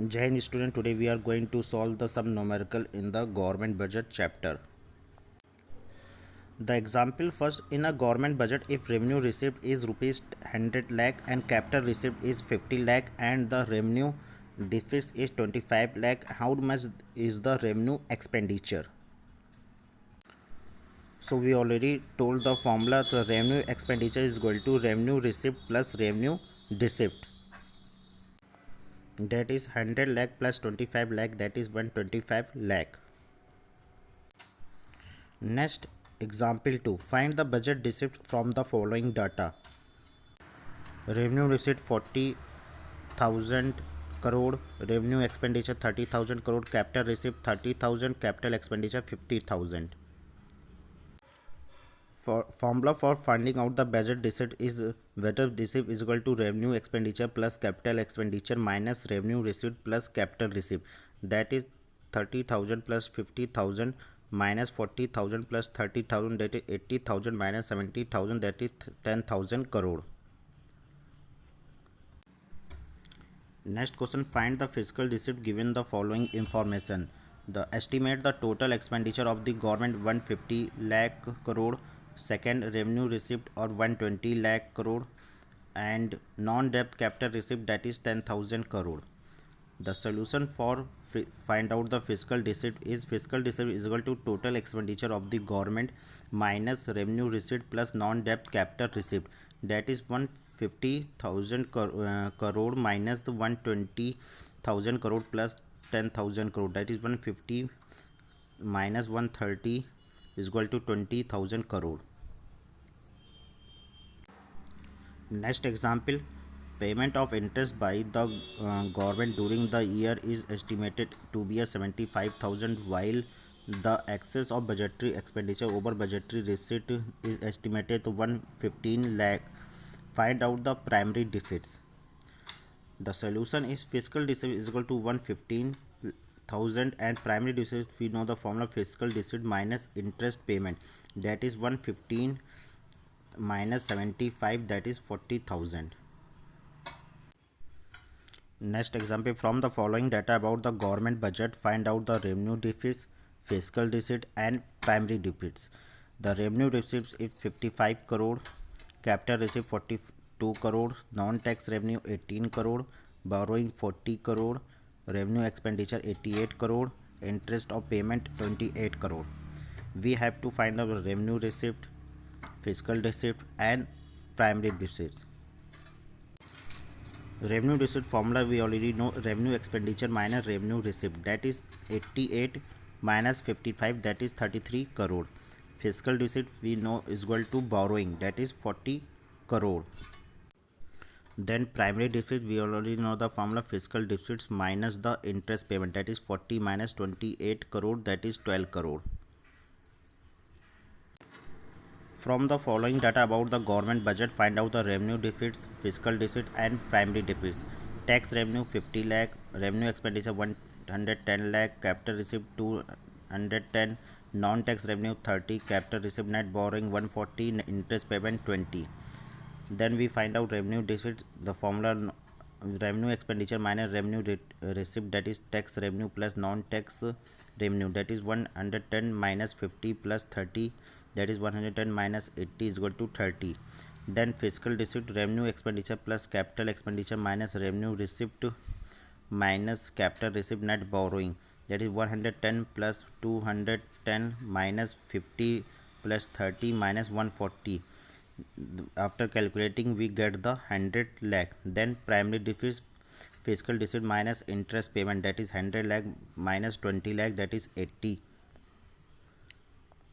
Jai Hind student, today we are going to solve the sum numerical in the government budget chapter. The example first, in a government budget, if revenue received is rupees 100 lakh and capital received is 50 lakh and the revenue deficit is 25 lakh, how much is the revenue expenditure? So we already told the formula, the revenue expenditure is equal to revenue received plus revenue deficit. That is 100 lakh plus 25 lakh, that is 125 lakh. Next, example 2. Find the budget receipt from the following data. Revenue receipt 40,000 crore, revenue expenditure 30,000 crore, capital receipt 30,000, capital expenditure 50,000. For formula for finding out the budget receipt is budget receipt is equal to revenue expenditure plus capital expenditure minus revenue receipt plus capital receipt. That is 30,000 plus 50,000 minus 40,000 plus 30,000, that is 80,000 minus 70,000, that is 10,000 crore. Next question, find the fiscal receipt given the following information. The estimate the total expenditure of the government 150 lakh crore, second revenue receipt or 120 lakh crore, and non-debt capital receipt, that is 10,000 crore. The solution for find out the fiscal receipt is equal to total expenditure of the government minus revenue receipt plus non-debt capital receipt, that is 150,000 crore minus the 120,000 crore plus 10,000 crore, that is 150 minus 130 is equal to 20,000 crore. Next example, payment of interest by the government during the year is estimated to be a 75,000 while the excess of budgetary expenditure over budgetary receipt is estimated to 115 lakh. Find out the primary deficits. The solution is fiscal deficit is equal to 115,000 and primary deficit, we know the formula fiscal deficit minus interest payment, that is 115 minus 75, that is 40,000. Next example, from the following data about the government budget, find out the revenue deficit, fiscal deficit and primary deficits. The revenue deficit is 55 crore, capital receipt 42 crore, non-tax revenue 18 crore, borrowing 40 crore, revenue expenditure 88 crore, interest of payment 28 crore. We have to find the revenue receipt, fiscal deficit and primary deficit. Revenue receipt formula we already know, revenue expenditure minus revenue receipt, that is 88 minus 55, that is 33 crore. Fiscal deficit we know is equal to borrowing, that is 40 crore. Then primary deficit we already know the formula, fiscal deficit minus the interest payment, that is 40 minus 28 crore, that is 12 crore. From the following data about the government budget, find out the revenue deficits, fiscal deficit and primary deficits. Tax revenue 50 lakh, revenue expenditure 110 lakh, capital receipt 210, non-tax revenue 30, capital receipt, net borrowing 140, interest payment 20. Then we find out revenue deficit. The formula, revenue expenditure minus revenue receipt, that is tax revenue plus non-tax revenue, that is 110 minus 50 plus 30, that is 110 minus 80 is equal to 30. Then fiscal deficit, revenue expenditure plus capital expenditure minus revenue receipt minus capital receipt, net borrowing, that is 110 plus 210 minus 50 plus 30 minus 140. After calculating we get the 100 lakh. Then primary deficit, fiscal deficit minus interest payment, that is 100 lakh minus 20 lakh, that is 80.